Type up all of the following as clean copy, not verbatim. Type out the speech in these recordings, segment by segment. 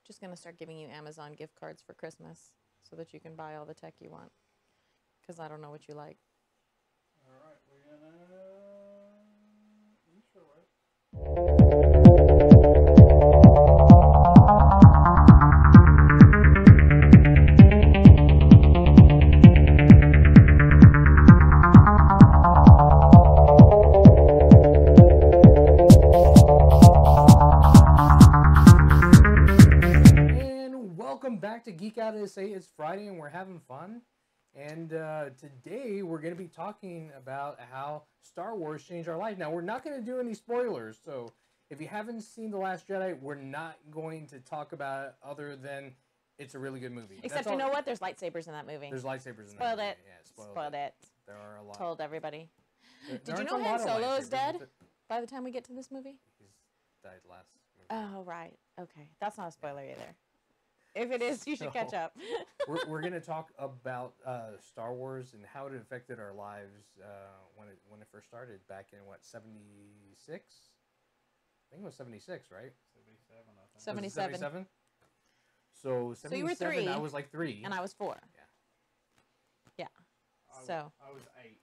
Just going to start giving you Amazon gift cards for Christmas so that you can buy all the tech you want. Because I don't know what you like. All right, we're gonna intro it. And welcome back to Geek Out of Say. It's Friday and we're having fun. And today we're going to be talking about how Star Wars changed our life. Now, we're not going to do any spoilers, so if you haven't seen The Last Jedi, we're not going to talk about it other than it's a really good movie. Except, you know what? There's lightsabers in that movie. There's lightsabers in that Spoiled movie. it. Yeah, Spoiled it. There are a lot. Told everybody. There Did you aren't know a Han lot of Solo is lightsabers dead with it. by the time we get to this movie? He's died last movie. Oh, right. Okay. That's not a spoiler either. If it is, you should catch up. we're going to talk about Star Wars and how it affected our lives when it first started back in, what, 76? I think it was 76, right? 77. 77? So 77, you were 3. I was like 3. And I was 4. Yeah. So. I was 8.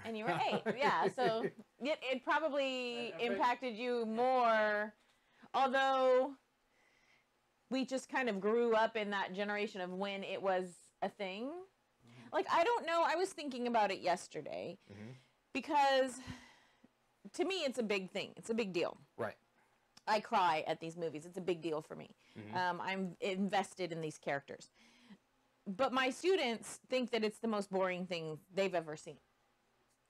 And you were 8. Yeah. So it probably impacted you more. Although we just kind of grew up in that generation of when it was a thing. Mm-hmm. Like, I don't know. I was thinking about it yesterday. Mm-hmm. Because to me, it's a big thing. It's a big deal. Right. I cry at these movies. It's a big deal for me. Mm-hmm. I'm invested in these characters. But my students think that it's the most boring thing they've ever seen.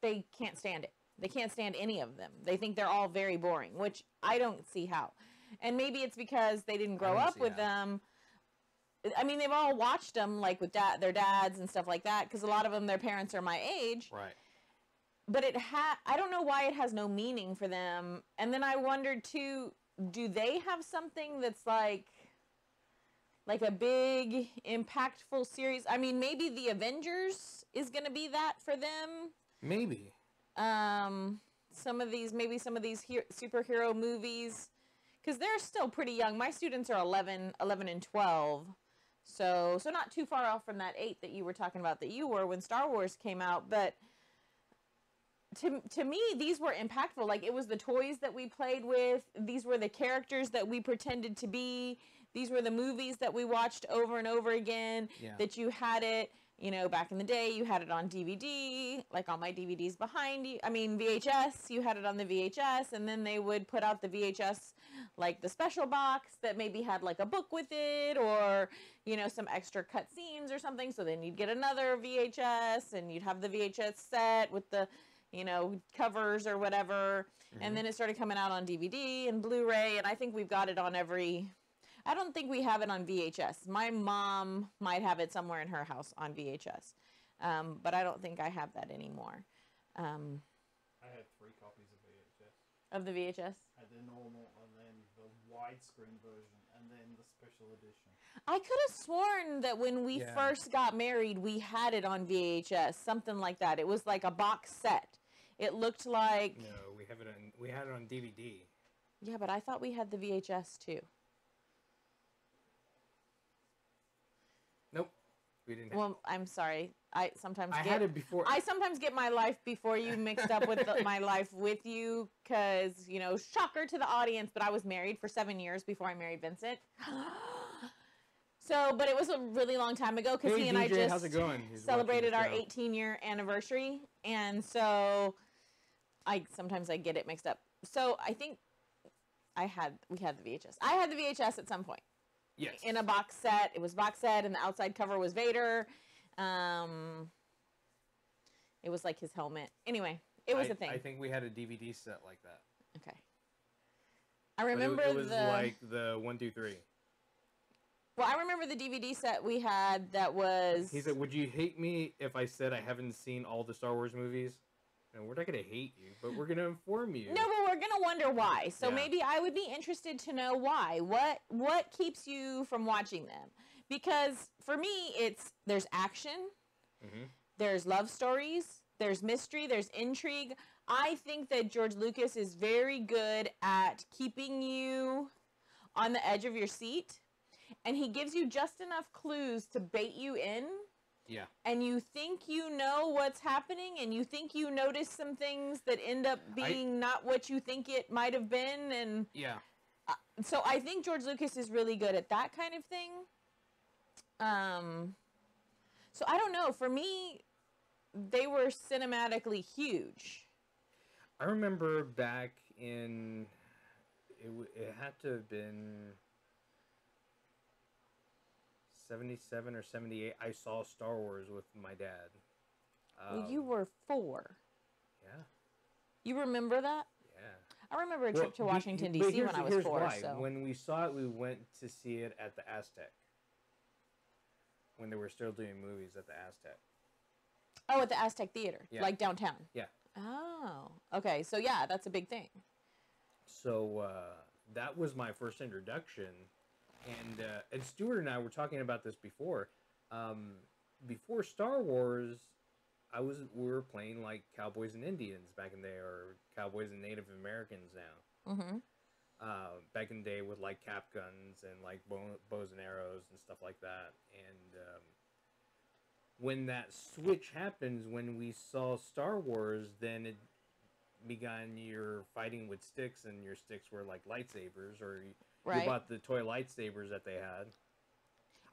They can't stand it. They can't stand any of them. They think they're all very boring, which I don't see how. And maybe it's because they didn't grow up with them. I mean, they've all watched them, like, with their dads and stuff like that, because a lot of them, their parents are my age. Right. But I don't know why it has no meaning for them. And then I wondered, too, do they have something that's like a big, impactful series? I mean, maybe The Avengers is going to be that for them. Maybe. Some of these superhero movies, because they're still pretty young. My students are 11 and 12. So not too far off from that 8 that you were talking about that you were when Star Wars came out. But to me, these were impactful. Like, it was the toys that we played with. These were the characters that we pretended to be. These were the movies that we watched over and over again. Yeah. That you had it, back in the day, you had it on DVD, like on my DVDs behind you. I mean, VHS, you had it on the VHS, and then they would put out the VHS, like the special box that maybe had like a book with it, or, some extra cut scenes or something. So then you'd get another VHS, and you'd have the VHS set with the covers or whatever. Mm-hmm. And then it started coming out on DVD and Blu-ray, and I think we've got it on I don't think we have it on VHS. My mom might have it somewhere in her house on VHS, but I don't think I have that anymore. I had 3 copies of VHS. Of the VHS? I had the normal, and then the widescreen version, and then the special edition. I could have sworn that when we first got married, we had it on VHS, something like that. It was like a box set. It looked like... No, we had it on DVD. Yeah, but I thought we had the VHS too. Nope, we didn't. Well, I'm sorry. I had it before. I sometimes get my life before you mixed up with my life with you, because, shocker to the audience, but I was married for 7 years before I married Vincent. So, but it was a really long time ago, because he and I just how's it going? celebrated our 18-year anniversary, and so sometimes I get it mixed up. So I think we had the VHS. I had the VHS at some point. Yes. In a box set. It was box set, and the outside cover was Vader. It was like his helmet. Anyway, it was a thing. I think we had a DVD set like that. Okay. I remember it was like the 1, 2, 3. Well, I remember the DVD set we had that was... He said, would you hate me if I said I haven't seen all the Star Wars movies? No, we're not going to hate you, but we're going to inform you. No, but we're going to wonder why. So maybe I would be interested to know why. What keeps you from watching them? Because for me, there's action, there's love stories, there's mystery, there's intrigue. I think that George Lucas is very good at keeping you on the edge of your seat and he gives you just enough clues to bait you in. Yeah. And you think you know what's happening, and you think you notice some things that end up being not what you think it might have been, and yeah. So I think George Lucas is really good at that kind of thing. So I don't know. For me, they were cinematically huge. I remember back in it had to have been 77 or 78. I saw Star Wars with my dad. Well, you were 4. Yeah. You remember that? Yeah. I remember a trip to Washington, D.C. when I was 4. Why. So. When we saw it, we went to see it at the Aztec. When they were still doing movies at the Aztec. Oh, at the Aztec Theater, yeah. like downtown. Yeah. Oh, okay. So yeah, that's a big thing. So that was my first introduction, and Stuart and I were talking about this before. Before Star Wars, we were playing like Cowboys and Indians back in the day, or Cowboys and Native Americans now. Mm-hmm. Back in the day with like cap guns and like bows and arrows and stuff like that. And when that switch happens, when we saw Star Wars, then it began your fighting with sticks, and your sticks were like lightsabers, or you bought the toy lightsabers that they had.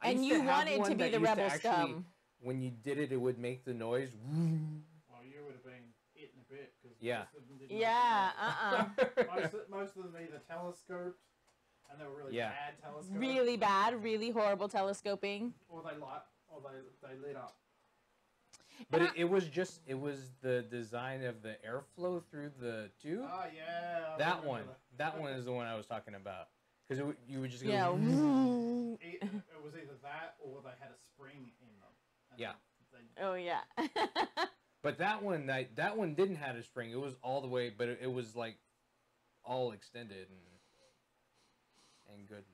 And you wanted to be the rebel scum. When you did it, it would make the noise. Well, you would have been hit in a bit. Cause yeah. Most of them didn't most of them either telescoped, and they were really bad telescopes. Really bad, really horrible telescoping. Or they lit up. But it was the design of the airflow through the tube. Oh yeah. That one is the one I was talking about. Because you would just go. Yeah. It was either that or they had a spring in them. Yeah. Oh yeah. But that one didn't have a spring. It was all the way, but it was like all extended and good.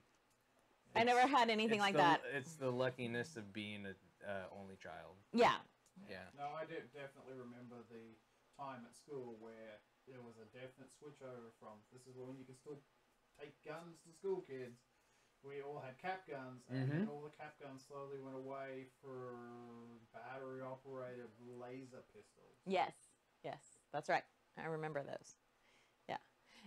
I never had anything like that. It's the luckiness of being a only child. Yeah. Yeah. No, I definitely remember the time at school where there was a definite switch over from this is when you can still take guns to school kids. We all had cap guns, and then all the cap guns slowly went away for battery-operated laser pistols. Yes, that's right. I remember those. Yeah.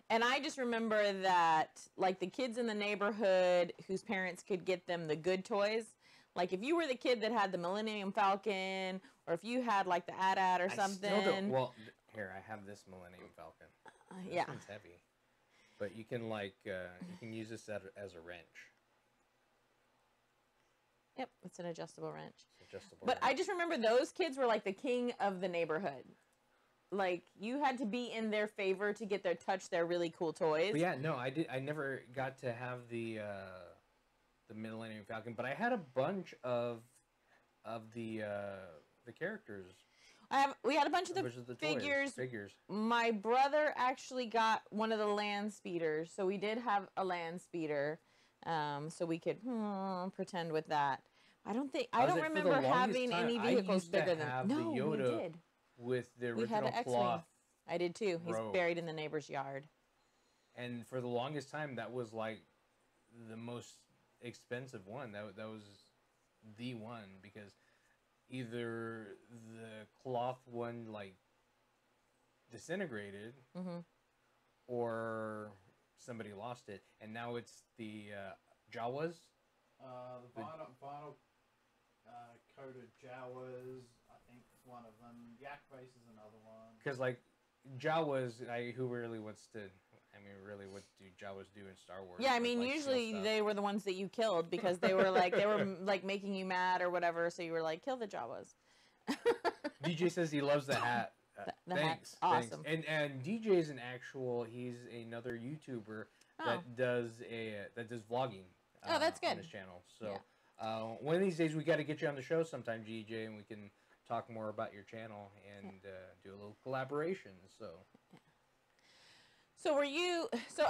And I just remember that, like, the kids in the neighborhood whose parents could get them the good toys, like, if you were the kid that had the Millennium Falcon, or if you had, like, the AT-AT or something. Well, here, I have this Millennium Falcon. This one's heavy. But you can, like, you can use this as a wrench. Yep, it's an adjustable wrench. But I just remember those kids were, like, the king of the neighborhood. Like, you had to be in their favor to get their really cool toys. But yeah, no, I never got to have the Millennium Falcon, but I had a bunch of the characters. We had a bunch of the figures. My brother actually got one of the land speeders, so we did have a land speeder, so we could pretend with that. I don't remember having any vehicles bigger than. No, we did. With the original cloth. I did too. He's buried in the neighbor's yard. And for the longest time, that was like the most expensive one. That was the one, because either the cloth one like disintegrated, or somebody lost it, and now it's the Jawas. The vinyl coated Jawas. I think one of them. Yak Base is another one. Because like Jawas, who really wants to? I mean, really, what do Jawas do in Star Wars? Yeah, I mean, usually they were the ones that you killed because they were like making you mad or whatever. So you were like, kill the Jawas. DJ says he loves the hat. Thanks. Awesome. Thanks. And DJ is he's another YouTuber that does vlogging. That's good. On his channel. So one of these days we got to get you on the show sometime, DJ, and we can talk more about your channel and do a little collaboration. So were you? So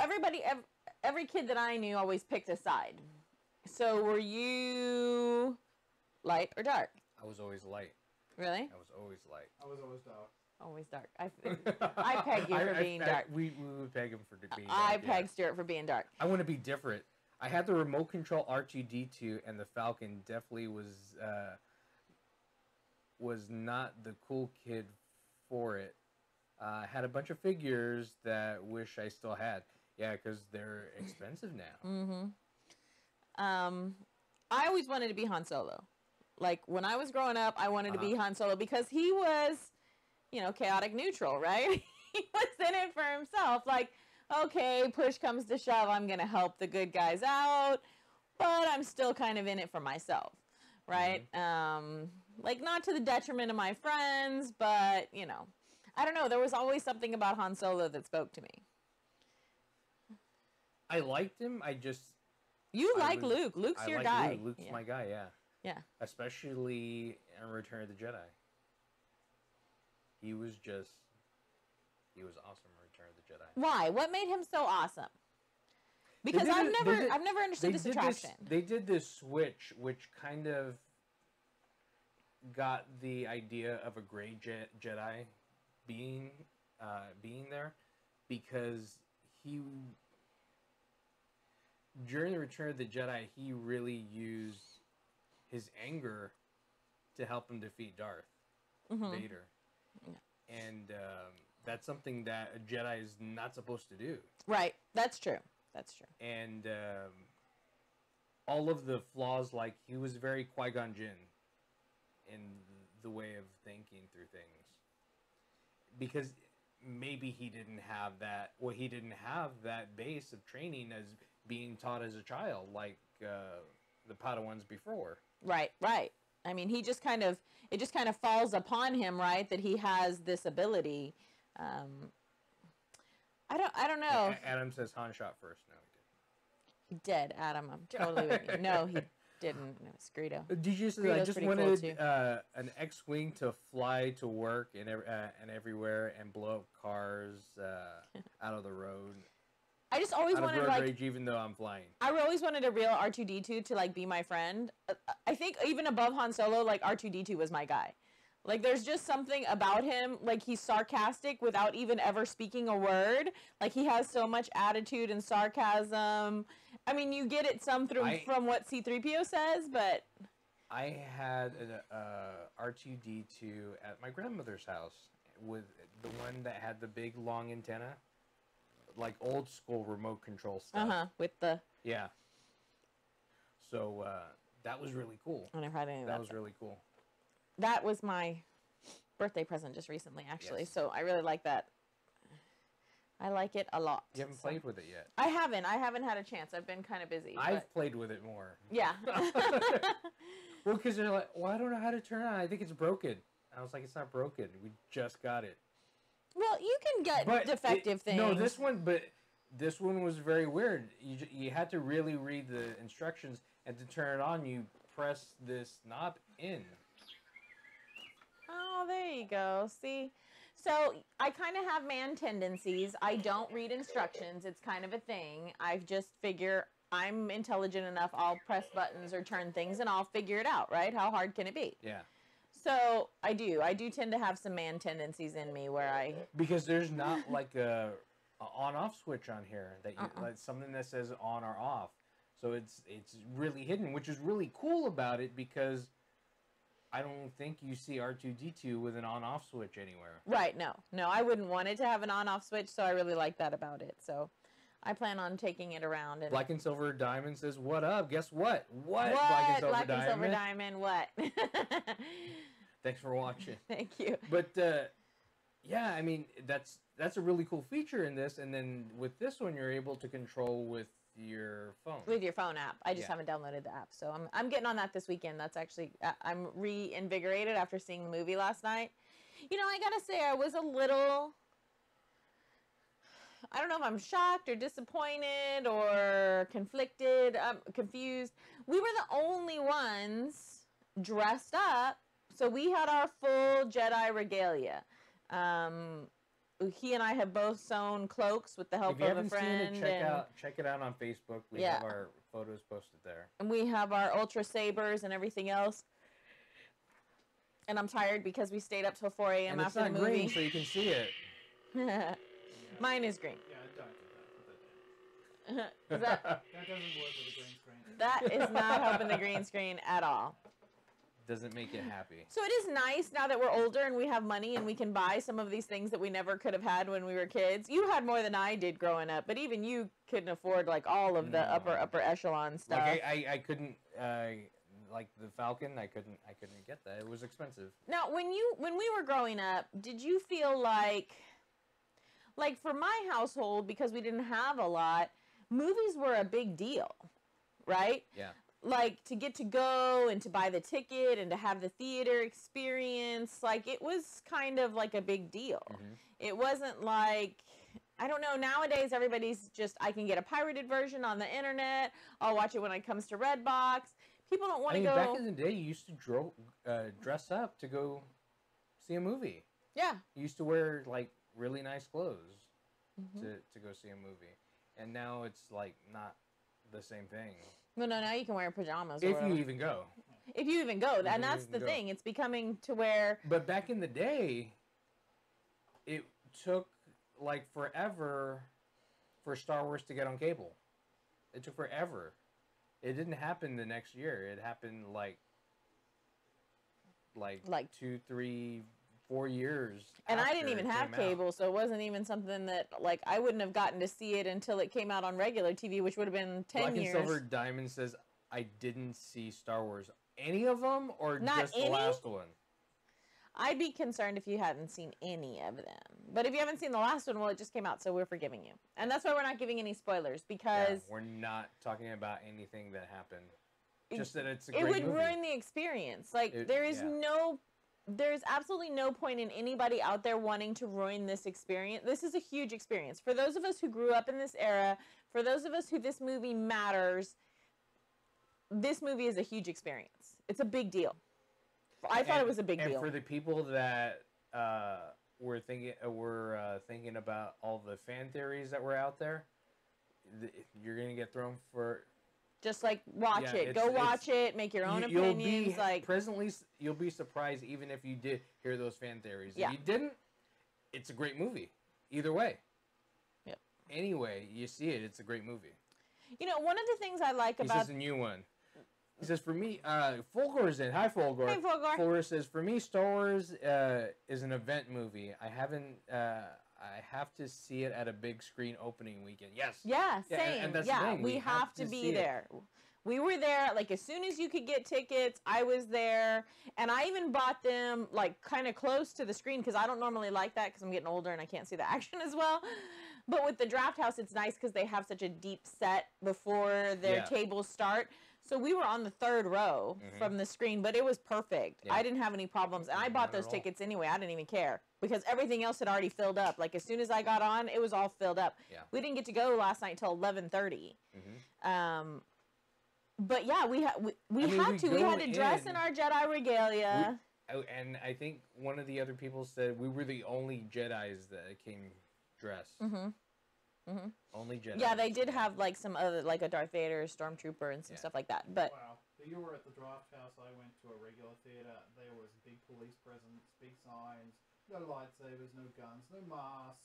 every kid that I knew always picked a side. So were you light or dark? I was always light. Really? I was always light. I was always dark. Always dark. I peg you for being dark. We would peg him for being dark. I peg Stuart for being dark. I want to be different. I had the remote control R2-D2, and the Falcon definitely was not the cool kid for it. I had a bunch of figures that wish I still had. Yeah, because they're expensive now. Mm-hmm. I always wanted to be Han Solo. Like, when I was growing up, I wanted to be Han Solo because he was, you know, chaotic neutral, right? He was in it for himself. Like, okay, push comes to shove, I'm going to help the good guys out, but I'm still kind of in it for myself, right? Mm-hmm. Like, not to the detriment of my friends, but, you know, I don't know. There was always something about Han Solo that spoke to me. I liked him. I just... You like Luke. Luke's your guy. Luke. Luke's my guy, yeah. Yeah. Especially in Return of the Jedi. He was awesome in Return of the Jedi. Why? What made him so awesome? Because I've never understood this attraction. They did this switch, which kind of got the idea of a gray Jedi being there, because during the Return of the Jedi, he really used his anger to help him defeat Darth Vader. Yeah. And that's something that a Jedi is not supposed to do. Right. That's true. That's true. And all of the flaws, like, he was very Qui-Gon Jinn in the way of thinking through things. Because maybe he didn't have that, he didn't have that base of training as being taught as a child, like the Padawans before. Right, right. I mean, it just kind of falls upon him, right, that he has this ability. I don't know. Adam says Han shot first. No, he did. Adam, I'm totally with you. No, he didn't. No, it's Greedo. Did you say I just wanted an X-wing to fly to work and everywhere and blow up cars out of the road? I just always wanted, road rage, even though I'm flying. I always wanted a real R2-D2 to, like, be my friend. I think even above Han Solo, like, R2-D2 was my guy. Like, there's just something about him, like, he's sarcastic without even ever speaking a word. Like, he has so much attitude and sarcasm. I mean, you get it from what C-3PO says, but... I had an R2-D2 at my grandmother's house, with the one that had the big, long antenna. Like old school remote control stuff. With the... Yeah. So, that was really cool. I never had any of that. That was really cool. That was my birthday present just recently, actually. Yes. So I really like that. I like it a lot. You haven't played with it yet. I haven't had a chance. I've been kind of busy. I've played with it more. Yeah. Well, because they're like, well, I don't know how to turn it on. I think it's broken. I was like, it's not broken. We just got it. Well, you can get defective things. No, this one was very weird. You had to really read the instructions, and to turn it on, you press this knob in. Oh, there you go. See? So, I kind of have man tendencies. I don't read instructions. It's kind of a thing. I just figure I'm intelligent enough. I'll press buttons or turn things, and I'll figure it out, right? How hard can it be? Yeah. So, I do tend to have some man tendencies in me where I... Because there's not like a on-off switch on here, that like something that says on or off. So it's really hidden, which is really cool about it, because I don't think you see R2-D2 with an on-off switch anywhere. Right, no, I wouldn't want it to have an on-off switch, so I really like that about it. So I plan on taking it around. And Black and Silver Diamond says, what up? Guess what? What? Black and Silver Diamond, what? Thanks for watching. Thank you. But, yeah, I mean, that's a really cool feature in this. And then with this one, you're able to control with your phone. With your phone app. I just haven't downloaded the app. So I'm getting on that this weekend. That's actually, I'm reinvigorated after seeing the movie last night. You know, I gotta say, I was a little... I don't know if I'm shocked or disappointed or conflicted, confused. We were the only ones dressed up. So we had our full Jedi regalia. He and I have both sewn cloaks with the help of a friend. If you haven't seen it, check it out on Facebook. We have our photos posted there. And we have our Ultra Sabers and everything else. And I'm tired because we stayed up till 4 a.m. after the movie. It's not green, so you can see it. Mine is green. Yeah, I don't do That That doesn't work with a green screen. that is not helping the green screen at all. Doesn't make it happy. So it is nice now that we're older and we have money and we can buy some of these things that we never could have had when we were kids. You had more than I did growing up, but even you couldn't afford like all of the upper echelon stuff. Like I couldn't like the Falcon. I couldn't get that. It was expensive. Now, when we were growing up, did you feel like for my household, because we didn't have a lot, movies were a big deal, right? Yeah. Like, to get to go and to buy the ticket and to have the theater experience, like, it was kind of like a big deal. Mm-hmm. It wasn't like, I don't know, nowadays everybody's just, I can get a pirated version on the internet, I'll watch it when it comes to Redbox. People don't want to go. Back in the day, you used to dress up to go see a movie. Yeah. You used to wear, like, really nice clothes to go see a movie. And now it's, like, not the same thing. Well, no, now you can wear pajamas. If you even go. If you even go. And that's the thing. It's becoming to where... But back in the day, it took, like, forever for Star Wars to get on cable. It took forever. It didn't happen the next year. It happened, like 2, 3, 4 years. And I didn't even have cable, so it wasn't even something that, like, I wouldn't have gotten to see it until it came out on regular TV, which would have been 10 years. Black and Silver Diamond says, I didn't see Star Wars. Any of them, or Not just any? the last one? I'd be concerned if you hadn't seen any of them. But if you haven't seen the last one, well, it just came out, so we're forgiving you. And that's why we're not giving any spoilers, because... Yeah, we're not talking about anything that happened. Just that it's a great movie. It would ruin the experience. Like, there's absolutely no point in anybody out there wanting to ruin this experience. This is a huge experience. For those of us who grew up in this era, for those of us who this movie matters, this movie is a huge experience. It's a big deal. I thought it was a big deal. And for the people that were thinking about all the fan theories that were out there, you're going to get thrown for... Just like watch it, go watch it, make your own opinions. You'll be surprised even if you did hear those fan theories. Yeah. If you didn't, it's a great movie. Either way. Yep. Anyway, you see it, it's a great movie. You know, one of the things I like about... He says a new one. He says, for me, Fulgor's in. Hi, Fulgor. Hey, Fulgor. Fulgor says, for me, Star Wars is an event movie. I have to see it at a big screen opening weekend. Yes. Yeah, same. And that's the thing. We have to be there. We were there, like, as soon as you could get tickets, I was there. And I even bought them, like, kind of close to the screen, because I don't normally like that, because I'm getting older and I can't see the action as well. But with the Draft House, it's nice because they have such a deep set before their tables start. So we were on the third row from the screen, but it was perfect. Yeah. I didn't have any problems. And I bought those tickets anyway. I didn't even care because everything else had already filled up. Like, as soon as I got on, it was all filled up. Yeah. We didn't get to go last night until 11:30. But yeah, we had to dress in our Jedi regalia. And I think one of the other people said we were the only Jedis that came dressed. Only Jedi. Yeah, they did have like some other, like a Darth Vader, Stormtrooper, and some stuff like that. But wow, you were at the Draft House. I went to a regular theater. There was big police presence, big signs, no lightsabers, no guns, no masks.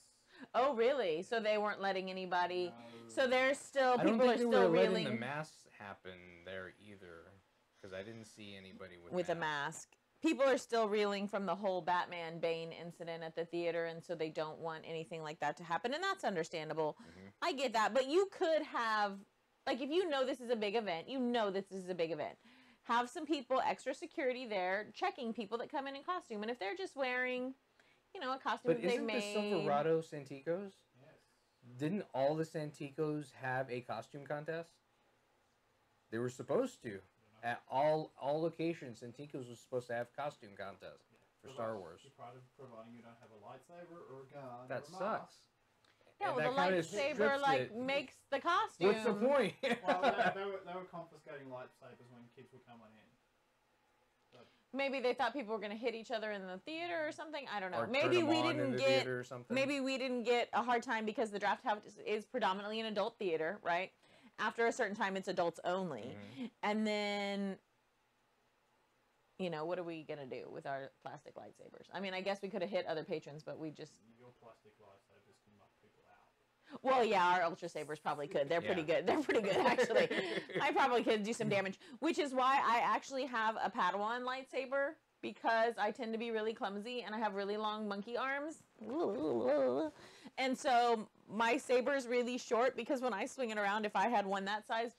Oh, really? So they weren't letting anybody. No. So there's still people are still reeling. reeling. The masks happen there either, because I didn't see anybody with a mask. People are still reeling from the whole Batman Bane incident at the theater, and so they don't want anything like that to happen, and that's understandable. I get that, but you could have, like, if you know this is a big event, have some people, extra security there, checking people that come in costume, and if they're just wearing, you know, a costume that they've made. But isn't the Silverado Santikos? Yes. Didn't all the Santikos have a costume contest? They were supposed to. At all locations, Santikos was supposed to have costume contests for Star Wars. Providing you don't have a lightsaber or a gun. That or a sucks. mask. Yeah, well, the lightsaber like makes the costume. What's the point? Well, they were confiscating lightsabers when kids were coming in. But maybe they thought people were going to hit each other in the theater or something. I don't know. Or maybe we didn't get. Or something. Maybe we didn't get a hard time because the Draft House is predominantly an adult theater, right? After a certain time, it's adults only. And then, you know, what are we going to do with our plastic lightsabers? I mean, I guess we could have hit other patrons, but we just... Your plastic lightsabers can knock people out. Well, yeah, our Ultra Sabers probably could. They're pretty good. They're pretty good, actually. I probably could do some damage, which is why I actually have a Padawan lightsaber, because I tend to be really clumsy and I have really long monkey arms. And so my saber is really short, because when I swing it around, if I had one that size,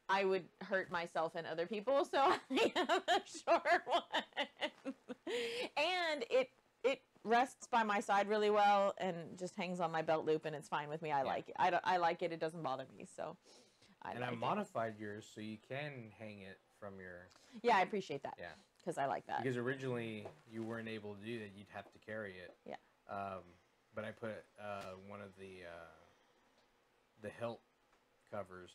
I would hurt myself and other people. So I have a short one. And it rests by my side really well and just hangs on my belt loop, and it's fine with me. I like it. I like it. It doesn't bother me. So I modified yours so you can hang it from your... Yeah, I appreciate that. Yeah. Because I like that. Because originally you weren't able to do that. You'd have to carry it. Yeah. But I put one of the hilt covers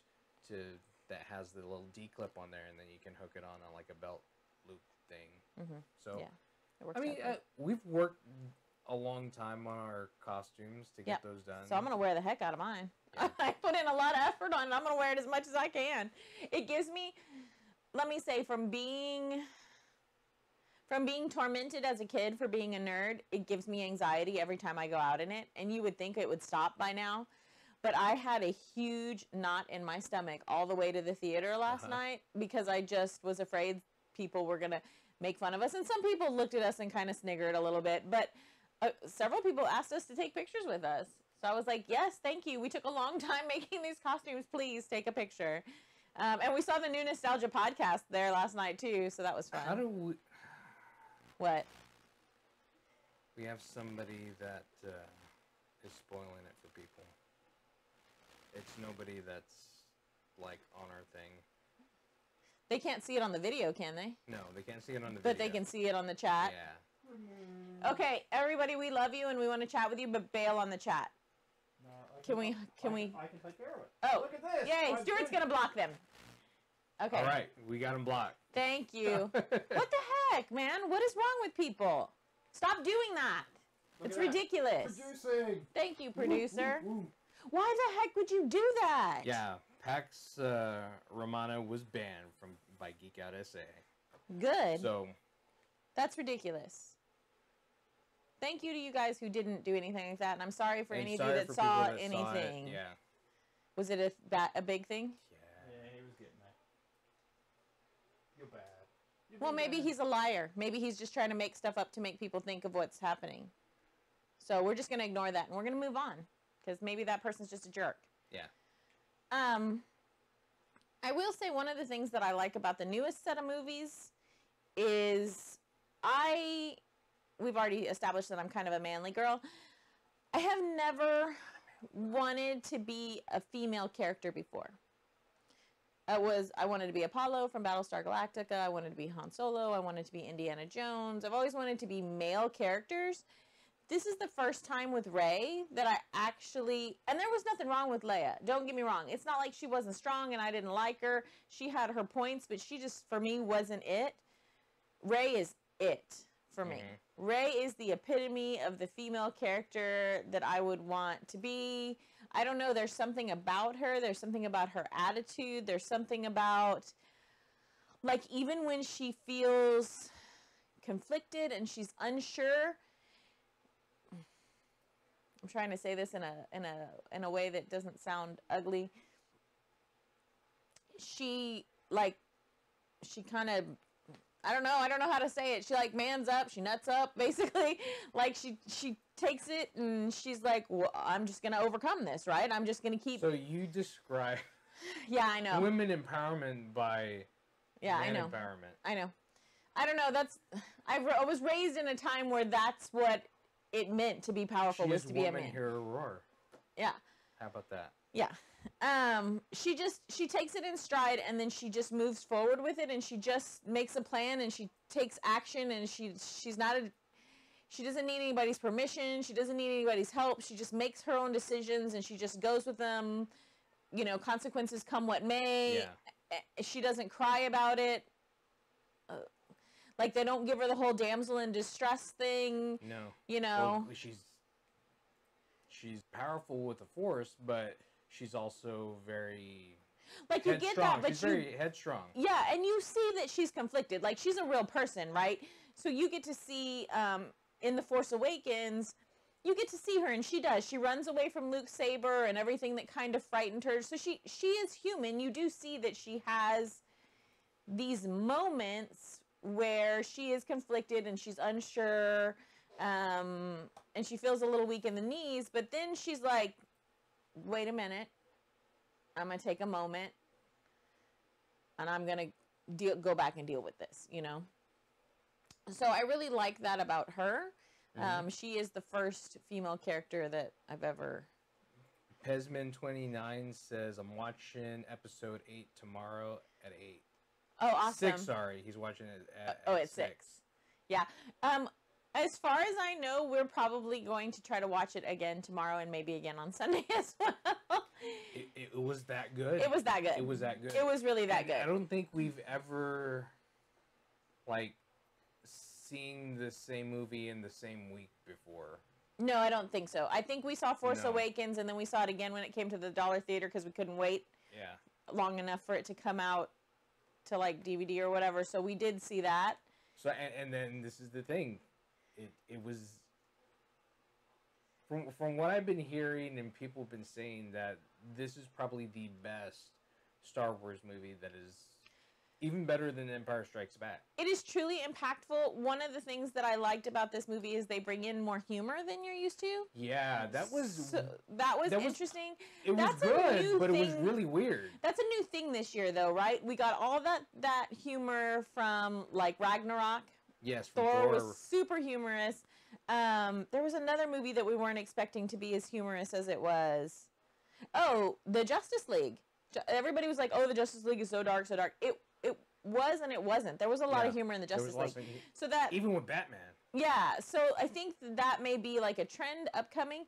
that has the little D clip on there, and then you can hook it on like a belt loop thing. Mm-hmm. So yeah. I mean, we've worked a long time on our costumes to get those done. So I'm going to wear the heck out of mine. Yeah. I put in a lot of effort on it. I'm going to wear it as much as I can. It gives me, let me say, from being tormented as a kid for being a nerd, it gives me anxiety every time I go out in it. And you would think it would stop by now. But I had a huge knot in my stomach all the way to the theater last night, because I just was afraid people were going to make fun of us. And some people looked at us and kind of sniggered a little bit. But several people asked us to take pictures with us. So I was like, yes, thank you. We took a long time making these costumes. Please take a picture. And we saw the new Nostalgia podcast there last night, too. So that was fun. How do we... What? We have somebody that is spoiling it for people. It's nobody that's, like, on our thing. They can't see it on the video, can they? No, they can't see it on the video. But they can see it on the chat? Yeah. Okay, everybody, we love you and we want to chat with you, but bail on the chat. No, Can we? I can take care of it. Oh, look at this. Yay, Stuart's going to block them. Okay. All right, we got them blocked. Thank you. What the heck, man? What is wrong with people? Stop doing that. It's ridiculous. Producing. Thank you, producer. Woo, woo, woo. Why the heck would you do that? Yeah, Pax Romana was banned by Geek Out SA. Good. So that's ridiculous. Thank you to you guys who didn't do anything like that, and I'm sorry for any of you that saw anything. Yeah. Was it a big thing? Yeah, he was getting there. You're bad. Well, maybe he's a liar. Maybe he's just trying to make stuff up to make people think of what's happening. So we're just going to ignore that, and we're going to move on, because maybe that person's just a jerk. Yeah. I will say one of the things that I like about the newest set of movies is we've already established that I'm kind of a manly girl. I have never wanted to be a female character before. I wanted to be Apollo from Battlestar Galactica. I wanted to be Han Solo. I wanted to be Indiana Jones. I've always wanted to be male characters. This is the first time with Rey that I actually, and there was nothing wrong with Leia. Don't get me wrong. It's not like she wasn't strong and I didn't like her. She had her points, but she just, for me, wasn't it. Rey is it for me. Rey is the epitome of the female character that I would want to be. I don't know. There's something about her. There's something about her attitude. There's something about, like, even when she feels conflicted and she's unsure. I'm trying to say this in a way that doesn't sound ugly. She kind of, I don't know how to say it. She like mans up, she nuts up, basically. Like she takes it and she's like, well, I'm just gonna overcome this, right? I'm just gonna keep. So you describe. Yeah, I know. Women empowerment by. Yeah, man I know. Empowerment. I know. I don't know. I was raised in a time where that's what it meant to be powerful, was to be a man. Hear a roar. Yeah. How about that? Yeah. She takes it in stride and then she just moves forward with it and she just makes a plan and she takes action and she doesn't need anybody's permission. She doesn't need anybody's help. She just makes her own decisions and she just goes with them. You know, consequences come what may. Yeah. She doesn't cry about it. Like, they don't give her the whole damsel in distress thing. No. You know. Well, she's powerful with the Force, but she's also very like, you get that, but she's very headstrong. Yeah, and you see that she's conflicted. Like, she's a real person, right? So you get to see in The Force Awakens you get to see her, and she does. She runs away from Luke's saber and everything that kind of frightened her. So she is human. You do see that she has these moments where she is conflicted and she's unsure, and she feels a little weak in the knees. But then she's like, wait a minute. I'm going to take a moment, and I'm going to go back and deal with this, you know? So I really like that about her. She is the first female character that I've ever... Pesman29 says, I'm watching episode 8 tomorrow at 8. Oh, awesome. 6, sorry. He's watching it at at 6. Yeah. As far as I know, we're probably going to try to watch it again tomorrow and maybe again on Sunday as well. It was that good. It was that good. It was that good. It was really that good. I don't think we've ever, like, seen the same movie in the same week before. No, I don't think so. I think we saw Force Awakens, and then we saw it again when it came to the dollar theater because we couldn't wait long enough for it to come out to, like, DVD or whatever. So we did see that. So and then this is the thing. It was, from what I've been hearing and people have been saying, that this is probably the best Star Wars movie that is even better than Empire Strikes Back. It is truly impactful. One of the things that I liked about this movie is they bring in more humor than you're used to. Yeah, that was interesting. It was good, but it was really weird. That's a new thing this year, though, right? We got all that humor from, like, Ragnarok. Yes, Thor was super humorous. There was another movie that we weren't expecting to be as humorous as it was. Oh, the Justice League. Everybody was like, "Oh, the Justice League is so dark, so dark." It was and it wasn't. There was a lot of humor in the Justice League. So that even with Batman. Yeah, so I think that may be like a trend upcoming.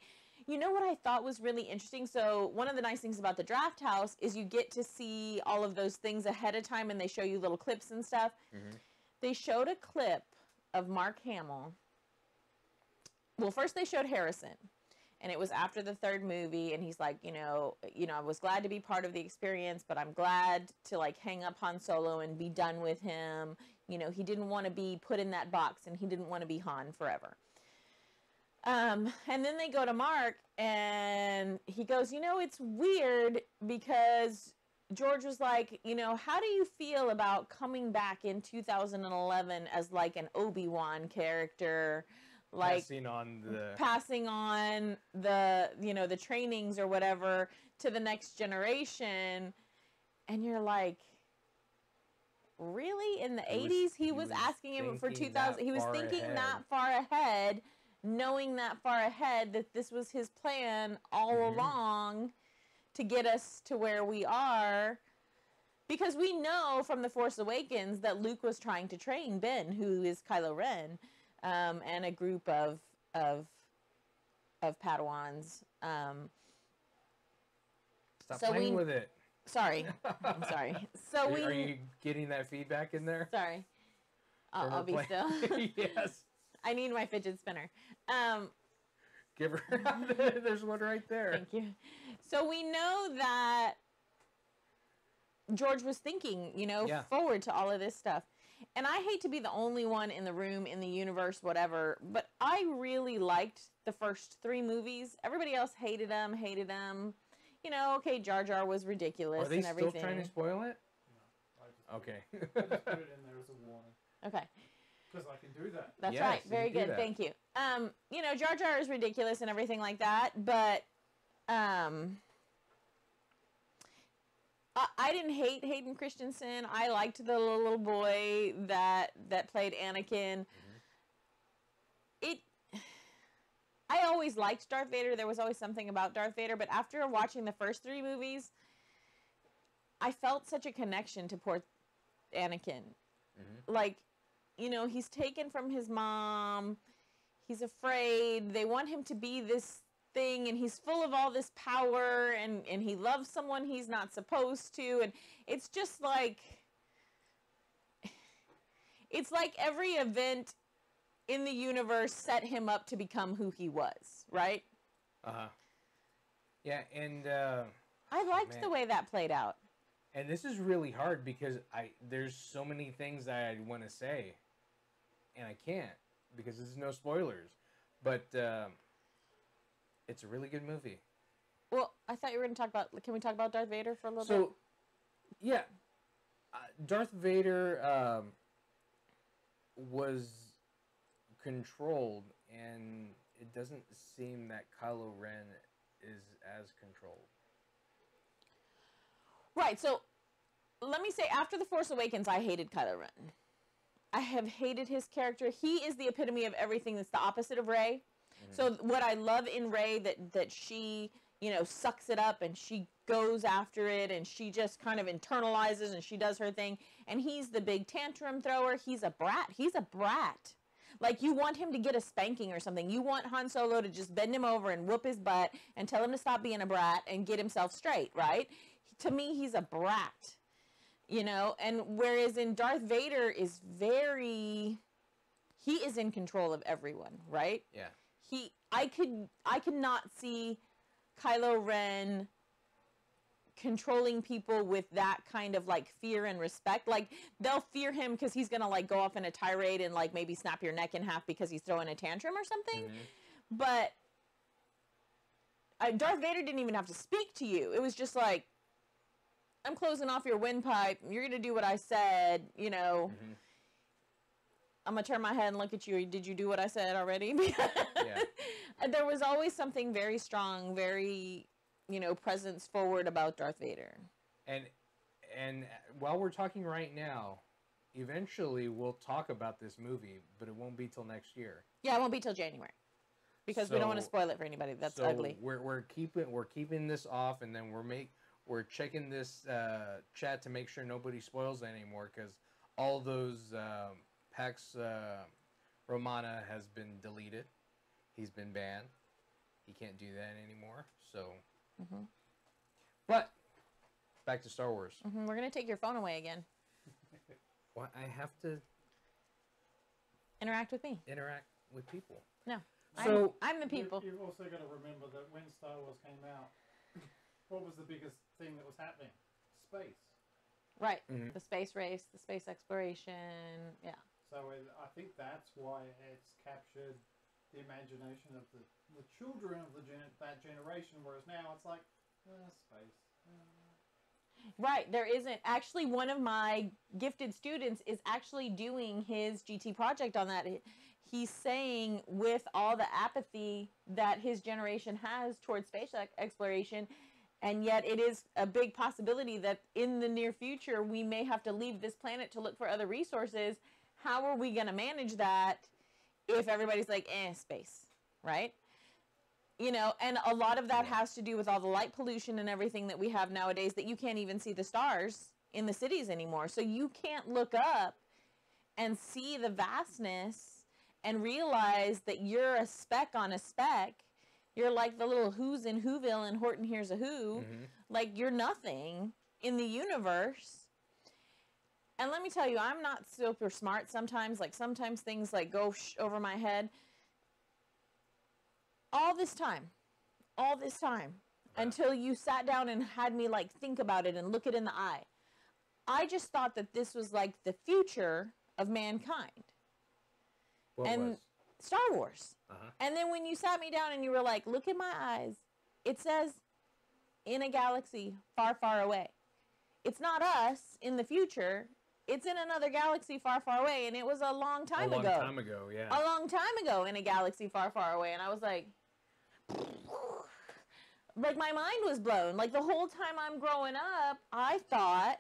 You know what I thought was really interesting? So one of the nice things about the Draft House is you get to see all of those things ahead of time, and they show you little clips and stuff. Mm-hmm. They showed a clip of Mark Hamill. Well, first they showed Harrison, and it was after the third movie, and he's like, you know, I was glad to be part of the experience, but I'm glad to, like, hang up Han Solo and be done with him. You know, he didn't want to be put in that box, and he didn't want to be Han forever. And then they go to Mark, and he goes, you know, it's weird because George was like, you know, how do you feel about coming back in 2011 as, like, an Obi-Wan character, like passing on the you know, the trainings or whatever to the next generation? And you're like, really? In the 80s, he was asking him for 2000. He was thinking that far ahead, knowing that far ahead that this was his plan all along to get us to where we are. Because we know from The Force Awakens that Luke was trying to train Ben, who is Kylo Ren, and a group of Padawans. Stop playing with it. Sorry. I'm sorry. So Are you getting that feedback in there? Sorry. I'll be still. Yes. I need my fidget spinner. Give her. There's one right there. Thank you. So we know that George was thinking, you know, forward to all of this stuff. And I hate to be the only one in the room, in the universe, whatever, but I really liked the first 3 movies. Everybody else hated them. You know, okay, Jar Jar was ridiculous and everything. Are they still trying to spoil it? No. Okay. I just put it in there as a warning. Okay. Because I can do that. That's right. Very good. Thank you. You know, Jar Jar is ridiculous and everything like that, but I didn't hate Hayden Christensen. I liked the little boy that played Anakin. I always liked Darth Vader. There was always something about Darth Vader, but after watching the first 3 movies, I felt such a connection to poor Anakin. Like, you know, he's taken from his mom. He's afraid. They want him to be this thing, and he's full of all this power, and he loves someone he's not supposed to, and it's just like, it's like every event in the universe set him up to become who he was, right? Yeah, and I liked the way that played out. And this is really hard because there's so many things that I want to say, and I can't because there's no spoilers. But It's a really good movie. Well, I thought you were going to talk about... Can we talk about Darth Vader for a little bit? So, yeah. Darth Vader was controlled, and it doesn't seem that Kylo Ren is as controlled. Right, so let me say, after The Force Awakens, I hated Kylo Ren. I have hated his character. He is the epitome of everything that's the opposite of Rey. Mm-hmm. So what I love in Rey, that she, sucks it up and she goes after it and she just kind of internalizes and she does her thing. And he's the big tantrum thrower. He's a brat. He's a brat. Like, you want him to get a spanking or something. You want Han Solo to just bend him over and whoop his butt and tell him to stop being a brat and get himself straight, right? To me, he's a brat, and whereas in Darth Vader is he is in control of everyone, right? Yeah. I could not see Kylo Ren controlling people with that kind of like fear and respect. Like, they'll fear him because he's gonna like go off in a tirade and like maybe snap your neck in half because he's throwing a tantrum or something. Mm-hmm. But Darth Vader didn't even have to speak to you. It was just like, I'm closing off your windpipe. You're gonna do what I said. Mm-hmm. I'm gonna turn my head and look at you. Did you do what I said already? Yeah. There was always something very strong, very, presence forward about Darth Vader. And while we're talking right now, eventually we'll talk about this movie, but it won't be till next year. Yeah, it won't be till January, because we don't want to spoil it for anybody. That's ugly. We're keeping this off, and then we're checking this chat to make sure nobody spoils it anymore, because all those Pax Romana has been deleted. He's been banned. He can't do that anymore. So, mm-hmm. But back to Star Wars. Mm-hmm. We're gonna take your phone away again. Well, I have to interact with me. Interact with people. No. So I'm the people. You've also got to remember that when Star Wars came out, what was the biggest thing that was happening? Space. Right. Mm-hmm. The space race, the space exploration. Yeah. So I think that's why it's captured the imagination of the children of that generation, whereas now it's like, space. Right. There isn't. Actually, one of my gifted students is actually doing his GT project on that. He's saying, with all the apathy that his generation has towards space exploration, and yet it is a big possibility that in the near future we may have to leave this planet to look for other resources. How are we going to manage that if everybody's like, space, right? And a lot of that has to do with all the light pollution and everything that we have nowadays, that you can't even see the stars in the cities anymore. So you can't look up and see the vastness and realize that you're a speck on a speck. You're like the little who's in Whoville and Horton Hears a Who. Mm-hmm. Like, you're nothing in the universe. And let me tell you, I'm not super smart sometimes. Like, sometimes things like go over my head. All this time, until you sat down and had me like think about it and look it in the eye, I just thought that this was like the future of mankind. What was? Star Wars. Uh-huh. And then when you sat me down and you were like, look in my eyes, it says, in a galaxy far, far away. It's not us in the future. It's in another galaxy far, far away. And it was a long time ago. A long time ago, yeah. A long time ago in a galaxy far, far away. And I was like, my mind was blown. Like, the whole time I'm growing up, I thought,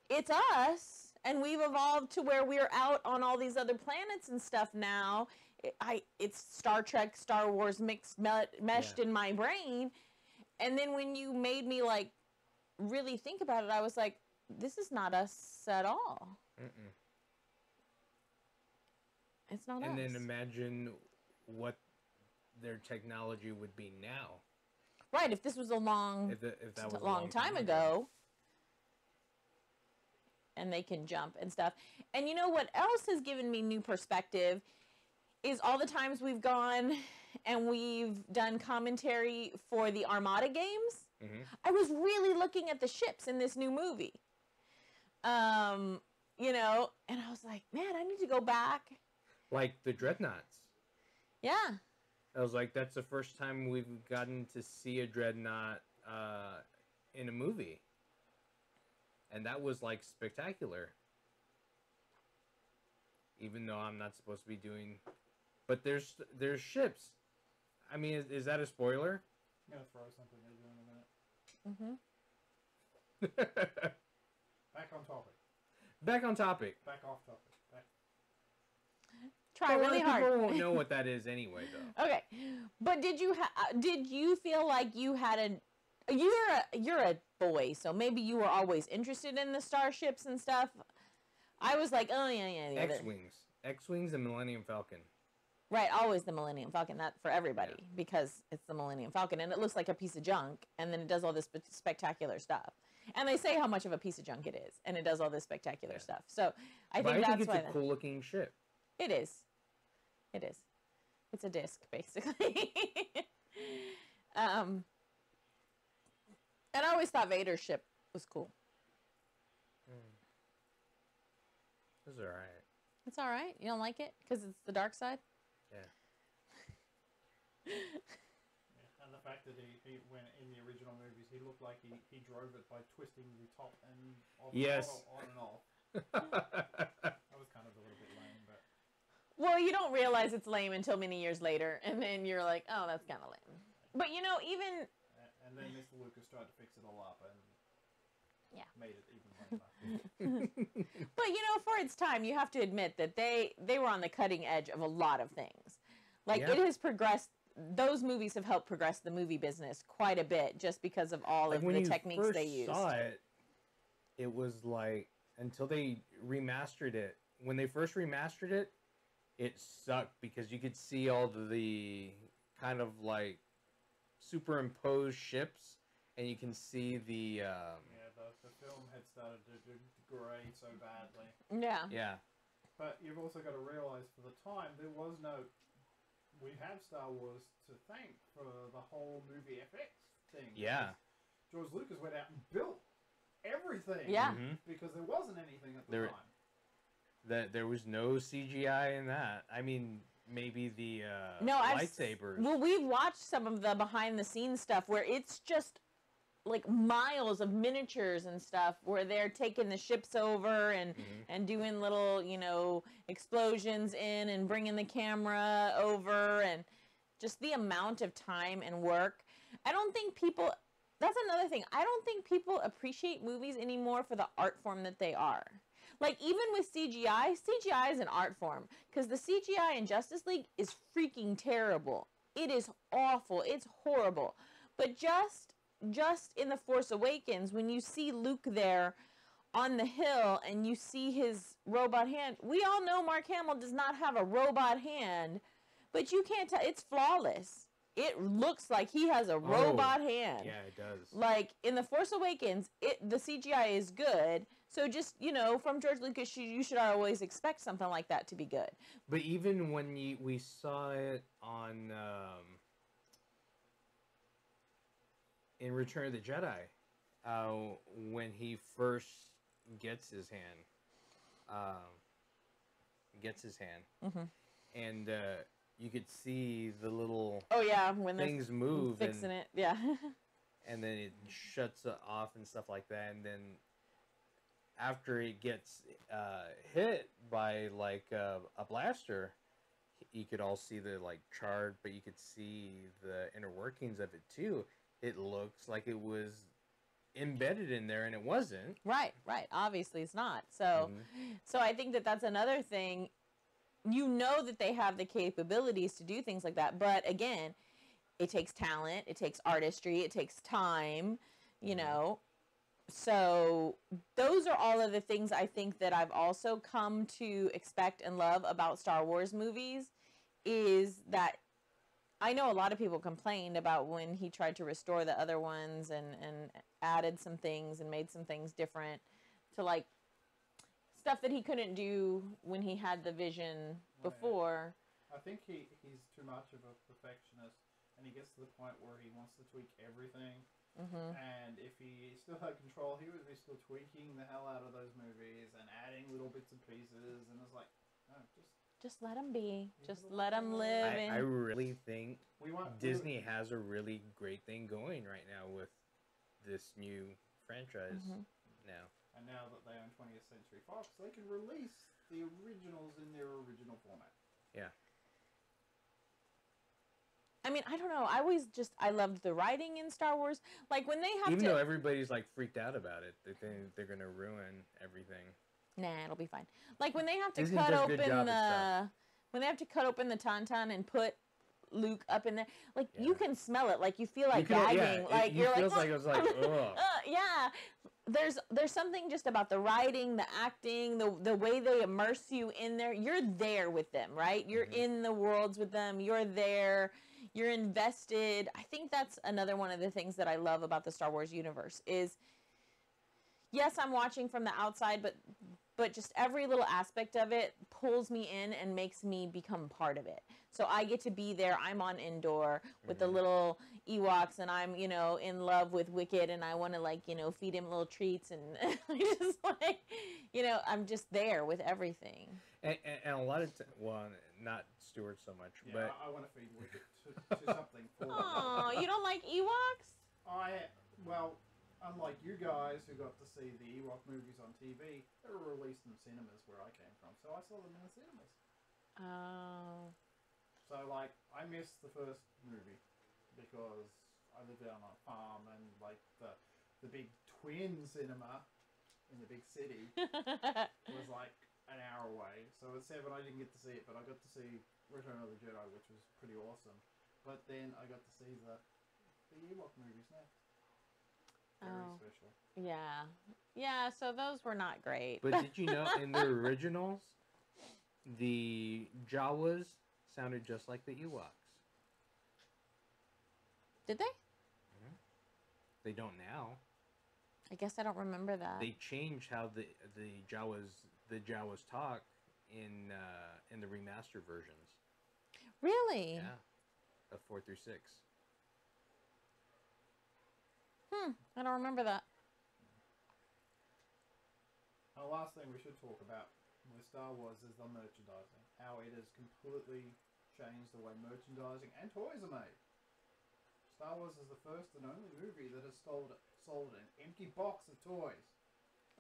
it's us. And we've evolved to where we're out on all these other planets and stuff now. It's Star Trek, Star Wars meshed in my brain. And then when you made me, like, really think about it, I was like, this is not us at all. Mm-mm. It's not us. And then imagine what their technology would be now. Right, if this was a long time ago. And they can jump and stuff. And you know what else has given me new perspective is all the times we've gone and we've done commentary for the Armada games. Mm-hmm. I was really looking at the ships in this new movie. And I was like, man, I need to go back. Like the Dreadnoughts. Yeah. I was like, that's the first time we've gotten to see a dreadnought in a movie. And that was, like, spectacular. Even though I'm not supposed to be doing... But there's ships. I mean, is that a spoiler? I'm going to throw something at you in a minute. Mm-hmm. Back on topic. Back on topic. Back off topic. Back. Try really hard. People won't know what that is anyway, though. Okay, but did you feel like you had you're a boy, so maybe you were always interested in the starships and stuff? I was like, oh yeah. X-wings and Millennium Falcon. Right, always the Millennium Falcon. That for everybody because it's the Millennium Falcon, and it looks like a piece of junk, and then it does all this spectacular stuff. And they say how much of a piece of junk it is, and it does all this spectacular stuff. So I think it's a cool looking ship. It is. It is. It's a disc, basically. And I always thought Vader's ship was cool. It's all right. It's all right. You don't like it because it's the dark side. Yeah. And the fact that he when in the original movies he looked like he drove it by twisting the top and off on and off. That was kind of a little bit lame, but. Well, you don't realize it's lame until many years later, and then you're like, oh, that's kind of lame. But you know, even. And then Mr. Lucas tried to fix it all up and. Made it even lamer. But you know, for its time, you have to admit that they were on the cutting edge of a lot of things. Like it has progressed. Those movies have helped progress the movie business quite a bit, just because of all of the techniques they used. When you first saw it, it was like until they remastered it. When they first remastered it, it sucked because you could see all the kind of like superimposed ships, and you can see the. The film had started to degrade so badly. Yeah. Yeah. But you've also got to realize for the time, there was no... We have Star Wars to thank for the whole movie FX thing. Yeah. George Lucas went out and built everything. Yeah. Because there wasn't anything at the time. There was no CGI in that. I mean, maybe the lightsabers. Well, we've watched some of the behind-the-scenes stuff where it's just... like miles of miniatures and stuff where they're taking the ships over and doing little, you know, explosions in and bringing the camera over and just the amount of time and work. I don't think people, that's another thing. I don't think people appreciate movies anymore for the art form that they are. Like even with CGI is an art form because the CGI in Justice League is freaking terrible. It is awful. It's horrible. But just in The Force Awakens, when you see Luke there on the hill and you see his robot hand, we all know Mark Hamill does not have a robot hand, but you can't tell. It's flawless. It looks like he has a robot hand. Yeah, it does. Like in The Force Awakens, the CGI is good. So just, you know, from George Lucas, you should always expect something like that to be good. But even when we saw it on... in Return of the Jedi, when he first gets his hand, and you could see the little when things move, fixing and, it, yeah, and then it shuts off and stuff like that, and then after it gets hit by like a blaster, you could all see the like charred, but you could see the inner workings of it too. It looks like it was embedded in there, and it wasn't. Right. Obviously, it's not. So, so I think that's another thing. You know that they have the capabilities to do things like that, but again, it takes talent, it takes artistry, it takes time. You know, so those are all of the things I think that I've also come to expect and love about Star Wars movies. Is that I know a lot of people complained about when he tried to restore the other ones and added some things and made some things different to like stuff that he couldn't do when he had the vision before. I think he's too much of a perfectionist, and he gets to the point where he wants to tweak everything. And if he still had control, he would be still tweaking the hell out of those movies and adding little bits and pieces. And it's like, no, Just let them be. Just let them live. I really think We want Disney has a really great thing going right now with this new franchise now. And now that they own 20th Century Fox, they can release the originals in their original format. Yeah. I mean, I don't know. I loved the writing in Star Wars. Like when they have Even though everybody's like freaked out about it, they think they're gonna ruin everything. Nah, it'll be fine. Like when they have to Disney cut does a good open job at stuff. when they have to cut open the tauntaun and put Luke up in there, like you can smell it. Like you feel like gagging. Like you're feels like, like it was like, ugh. yeah. There's something just about the writing, the acting, the way they immerse you in there. You're there with them, right? You're in the worlds with them. You're there. You're invested. I think that's another one of the things that I love about the Star Wars universe is, yes, I'm watching from the outside, but just every little aspect of it pulls me in and makes me become part of it. So I get to be there. I'm on Endor with the little Ewoks, and I'm, in love with Wicket, and I want to, feed him little treats, and just I'm just there with everything. And a lot of well, not Stewart so much, Yeah, but I want to feed Wicket to something for Oh, you don't like Ewoks? Well, unlike you guys who got to see the Ewok movies on TV, they were released in cinemas where I came from, so I saw them in the cinemas. Oh. So, I missed the first movie because I lived down on a farm and, the big twin cinema in the big city was, an hour away. So at 7 I didn't get to see it, but I got to see Return of the Jedi, which was pretty awesome. But then I got to see the Ewok movies next. Very special. Yeah. Yeah, so those were not great. But did you know in the originals, the Jawas sounded just like the Ewoks? Did they? They don't now. I guess I don't remember that. They changed how the Jawas talk in the remastered versions. Really? Yeah, of 4 through 6. I don't remember that. The last thing we should talk about with Star Wars is the merchandising. How it has completely changed the way merchandising and toys are made. Star Wars is the first and only movie that has sold an empty box of toys.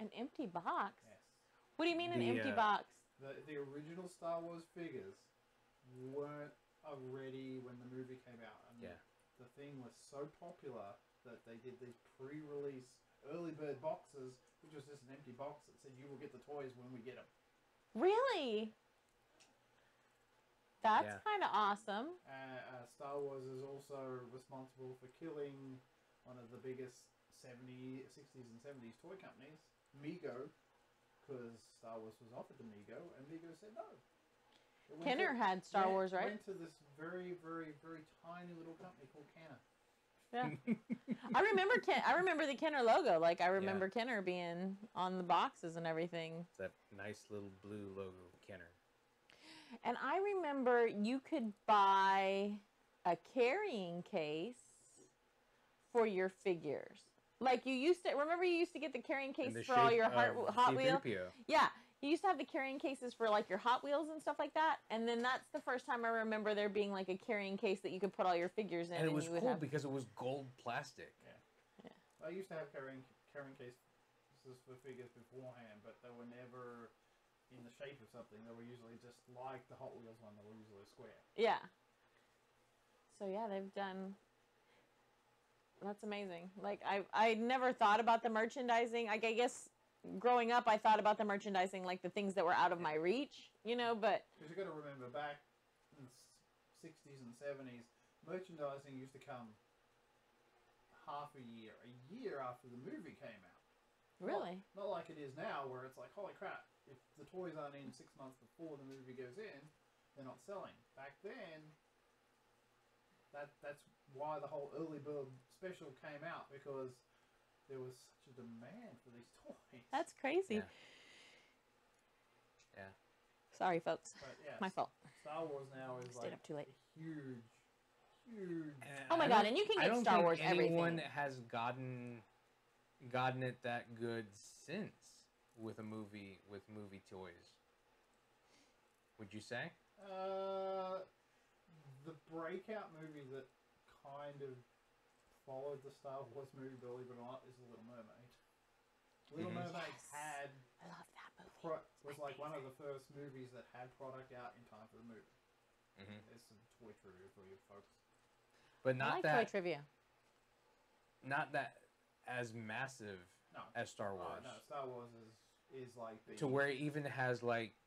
An empty box? Yes. What do you mean an empty box? The original Star Wars figures weren't ready when the movie came out. And the thing was so popular that they did these pre-release early bird boxes, which was just an empty box that said you will get the toys when we get them. Really? That's kind of awesome. Star Wars is also responsible for killing one of the biggest 60s and 70s toy companies, Mego, because Star Wars was offered to Mego, and Mego said no. Kenner had Star Wars, right? It went to this very, very, very tiny little company called Kenner. Yeah. I remember the Kenner logo. I remember Kenner being on the boxes and everything. It's that nice little blue logo, Kenner. And I remember you could buy a carrying case for your figures. You used to get the carrying case for all your Hot Wheels. Yeah. You used to have the carrying cases for your Hot Wheels and stuff like that, and then that's the first time I remember there being a carrying case that you could put all your figures in. And it was cool because it was gold plastic. Yeah. I used to have carrying cases for figures beforehand, but they were never in the shape of something. They were usually just like the Hot Wheels one. They were usually square. Yeah. So yeah, they've done. That's amazing. I never thought about the merchandising. I guess. Growing up, I thought about the merchandising the things that were out of my reach, but... Because you've got to remember, back in the 60s and 70s, merchandising used to come a year after the movie came out. Really? Not like it is now, where it's holy crap, if the toys aren't in 6 months before the movie goes in, they're not selling. Back then, that's why the whole early bird special came out, because there was such a demand for these toys. That's crazy. Yeah. Sorry, folks. But yeah, my fault. Star Wars now is Stayed up too late. Huge. Oh my god! And you can get Star Wars everything. I don't think anyone has gotten it that good since with movie toys. would you say? The breakout movie that kind of followed the Star Wars movie, believe it or not, is The Little Mermaid. Little Mermaid had... I love that movie. Was like one of the first movies that had product out in time for the movie. There's some toy trivia for you folks. But not I like toy trivia. Not that as massive as Star Wars. No, Star Wars is like the... To where it even has like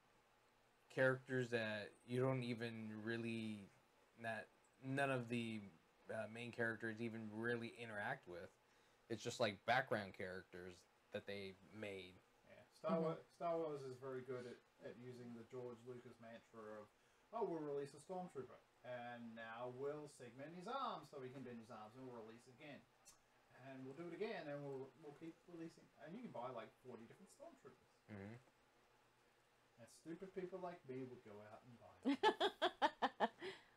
characters that you don't even really... that none of the main characters even really interact with. It's just like background characters that they made. Yeah, Star Wars is very good at using the George Lucas mantra of, we'll release a stormtrooper, and now we'll segment his arms so he can bend his arms, and we'll release again, and we'll do it again, and we'll keep releasing, and you can buy like 40 different stormtroopers. And stupid people like me would go out and buy them.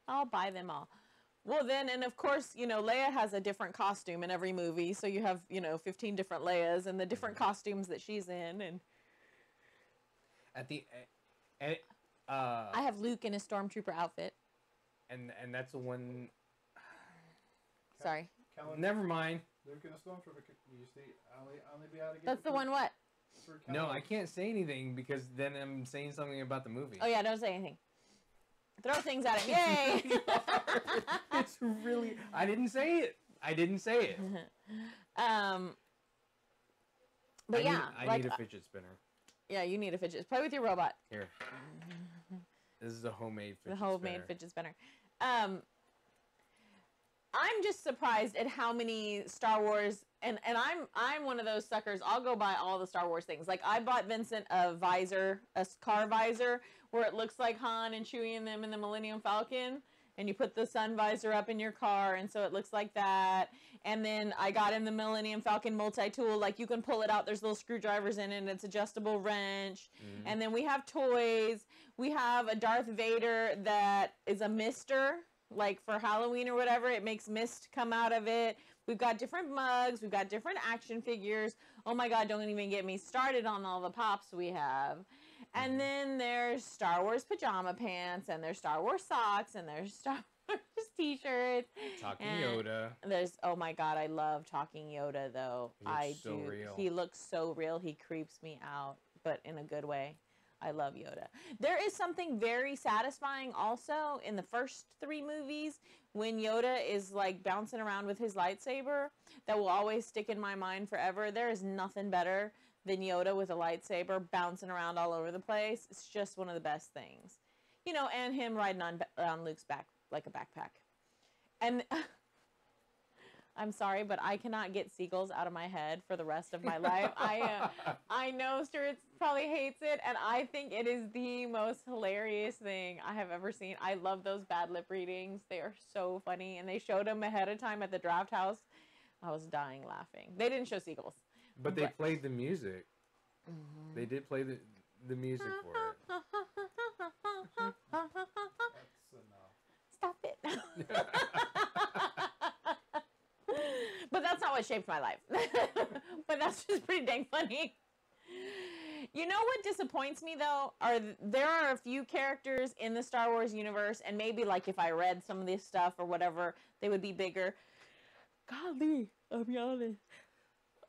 I'll buy them all. Well, then, and of course, Leia has a different costume in every movie. So you have, 15 different Leias and the different costumes that she's in. And at the I have Luke in a stormtrooper outfit. And that's the one. Sorry. Never mind. Luke in a stormtrooper. You see, only be able to get. That's the one. What? No, I can't say anything because then I'm saying something about the movie. Oh yeah, don't say anything. Throw things at him. Yay! It's really... I didn't say it. But I need a fidget spinner. Yeah, you need a fidget. Play with your robot. Here. This is a homemade fidget spinner. The homemade fidget spinner. I'm just surprised at how many Star Wars... And I'm one of those suckers. I'll go buy all the Star Wars things. Like, I bought Vincent a car visor, where it looks like Han and Chewie and them in the Millennium Falcon. And you put the sun visor up in your car, and so it looks like that. And then I got in the Millennium Falcon multi-tool. Like, you can pull it out. There's little screwdrivers in it, and it's adjustable wrench. And then we have toys. We have a Darth Vader that is a mister, like for Halloween or whatever. It makes mist come out of it. We've got different mugs. We've got different action figures. Oh my God, don't even get me started on all the pops we have. And then there's Star Wars pajama pants, and there's Star Wars socks, and there's Star Wars t-shirts. Talking Yoda. Oh my God, I love Talking Yoda though. He looks so real. He looks so real. He creeps me out, but in a good way. I love Yoda. There is something very satisfying also in the first 3 movies when Yoda is like bouncing around with his lightsaber that will always stick in my mind forever. There is nothing better than Yoda with a lightsaber bouncing around all over the place. It's just one of the best things. And him riding on Luke's back like a backpack. And I'm sorry, but I cannot get seagulls out of my head for the rest of my life. I know Stuart probably hates it, and I think it is the most hilarious thing I have ever seen. I love those bad lip readings. They are so funny, and they showed them ahead of time at the draft house. I was dying laughing. They didn't show seagulls. But they played the music. They did play the music for it. Stop it. But that's not what shaped my life. But that's just pretty dang funny. You know what disappoints me though? There are a few characters in the Star Wars universe, and maybe like if I read some of this stuff or whatever, they would be bigger. Golly, I'll be honest.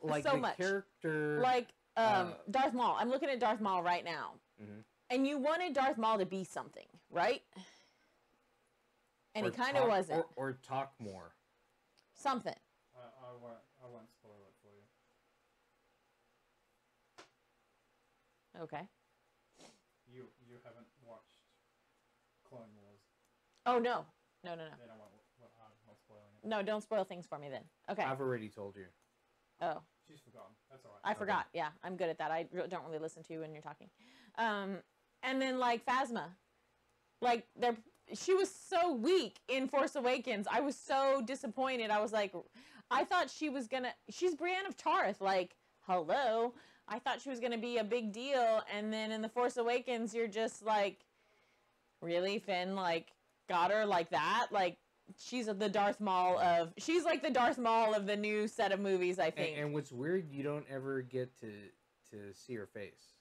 Like so the much. Character, like Darth Maul. I'm looking at Darth Maul right now, and you wanted Darth Maul to be something, right? And he kind of wasn't. Or talk more. Something. I won't spoil it for you. Okay. You haven't watched Clone Wars. Oh no. No. Then I won't spoiling it. No, don't spoil things for me then. Okay. I've already told you. Oh. She's forgotten. That's all right. I forgot. Yeah, I'm good at that. I don't really listen to you when you're talking. And then like Phasma, like she was so weak in Force Awakens. I was so disappointed. I was like, I thought she's Brienne of Tarth. Like, hello. I thought she was gonna be a big deal, and then in the Force Awakens, you're just like, really, Finn? Like, got her like that? Like, she's the Darth Maul of. She's like the Darth Maul of the new set of movies, I think. And what's weird, you don't ever get to see her face.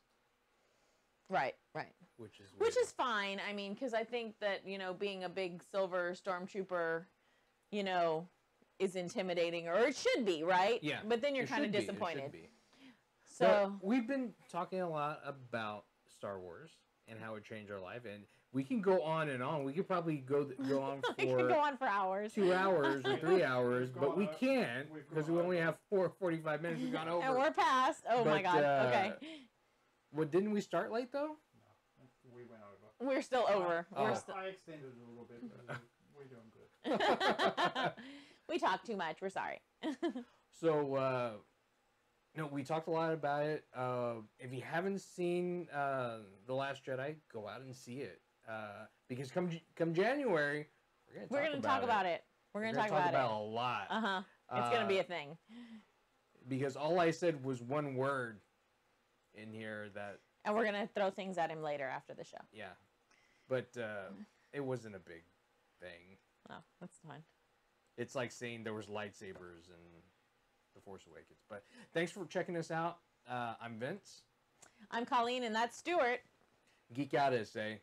Right, right. Which is fine. I mean, because I think that, you know, being a big silver stormtrooper, you know, is intimidating, or it should be, right? Yeah. But then you're kind of It disappointed. should be. So but we've been talking a lot about Star Wars and how it changed our life, and we can go on and on. We could probably go on for we could go on for hours, 2 hours or 3 hours, but we can't because we only have 45 minutes. We've gone over, and we're past. Oh my God. Okay. What didn't we start late though? No, we went over. We're still over. Oh. I extended it a little bit, but we're doing good. We talk too much. We're sorry. So, no, we talked a lot about it. If you haven't seen The Last Jedi, go out and see it. Because come January, we're gonna talk about it. We're gonna talk about it a lot. It's gonna be a thing. Because all I said was one word in here that. And we're gonna throw things at him later after the show. Yeah, but it wasn't a big thing. Oh, that's fine. It's like saying there was lightsabers in The Force Awakens. But thanks for checking us out. I'm Vince. I'm Colleen, and that's Stuart. Geek Out SA.